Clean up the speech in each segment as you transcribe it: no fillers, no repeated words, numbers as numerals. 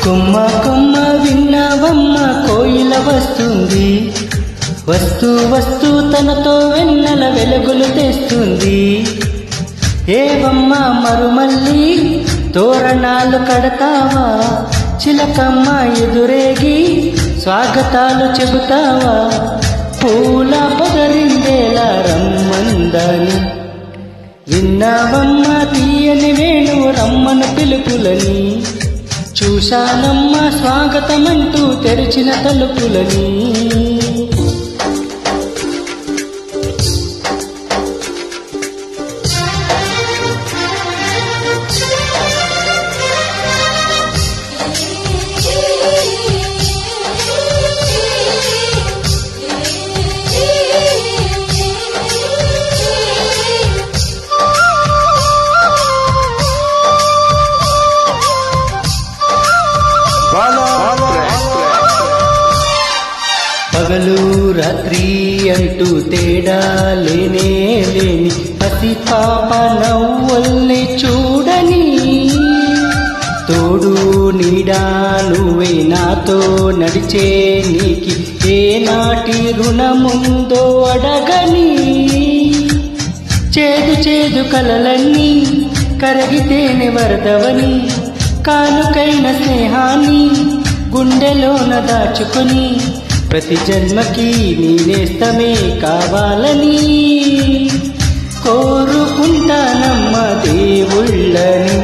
కొమ్మ కొమ్మ విన్నావమ్మ కోయిల వస్తుంది, వస్తూ వస్తూ తనతో వెన్నెల వెలుగులు తెస్తుంది. ఏవమ్మ మరుమల్లి తోరణాలు కడతావా, చిలకమ్మ ఎదురేగి స్వాగతాలు చెబుతావా, పూల పొదరిందేలా రమ్మందని. విన్నావమ్మ తీయని వేణు రమ్మను పిలుపులని, చూశానమ్మ స్వాగతమంటూ తెరిచిన తలుపులని. పగలు రాత్రి అంటూ తేడా లేనే లేని పసి పాప నవ్వుల్ని చూడని, తోడు నీడా నువ్వే నాతో నడిచే నీకి ఏనాటి రుణముందో అడగని. చేదు చేదు కలలన్నీ కరగితేనే వరదవని, కానుకైన స్నేహాన్ని గుండెలోన దాచుకొని, ప్రతి జన్మకి నీ నేస్తమే కావాలని కోరుకుంటానమ్మ దేవుళ్ళని.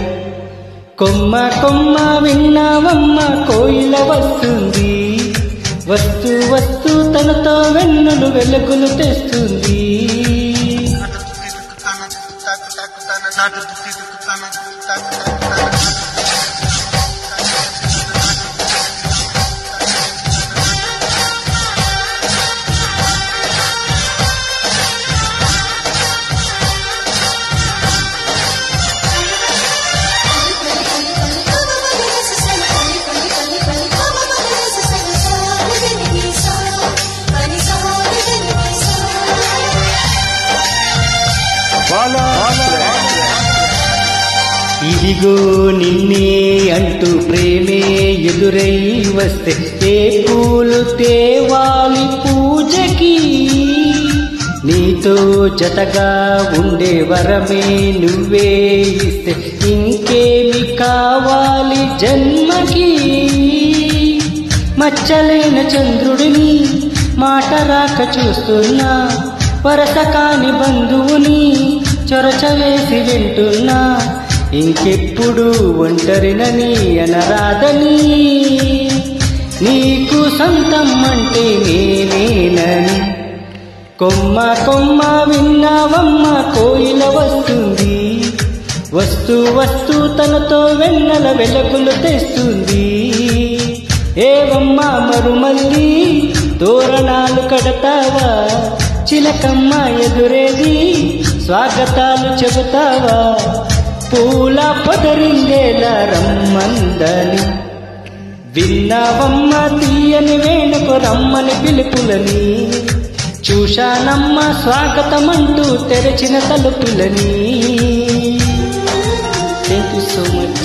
కొమ్మ కొమ్మ విన్నావమ్మ కోయిల వస్తుంది, వస్తూ వస్తూ తనతో వెన్నులు వెలుగులు తెస్తుంది. ఇదిగో నిన్నే అంటూ ప్రేమే ఎదురై వస్తే ఏ పూలు తేవాలి పూజకి, నీతో జతగా ఉండే వరమే నువ్వే ఇస్తే ఇంకేమి కావాలి జన్మకి. మచ్చలేని చంద్రుడిని మాట రాక చూస్తున్నా, వరస కాని బంధువుని చొరచవేసి వింటున్నా, ఇంకెప్పుడు ఒంటరినని అనరాదని, నీకు సొంతం అంటే నేనేనని. కొమ్మ కొమ్మ విన్నావమ్మ కోయిల వస్తుంది, వస్తూ వస్తూ తనతో వెన్నెల వెలుగులు తెస్తుంది. ఏవమ్మ మరుమల్లి తోరణాలు కడతావా, చిలకమ్మ ఎదురేది స్వాగతాలు చెబుతావా, పూల పొదరిందేలా రమ్మందని. విన్నావమ్మ తీయని వేణుకు రమ్మని పిలుపులని, చూశానమ్మ స్వాగతమంటూ తెరిచిన తలుపులని. Thank you so much.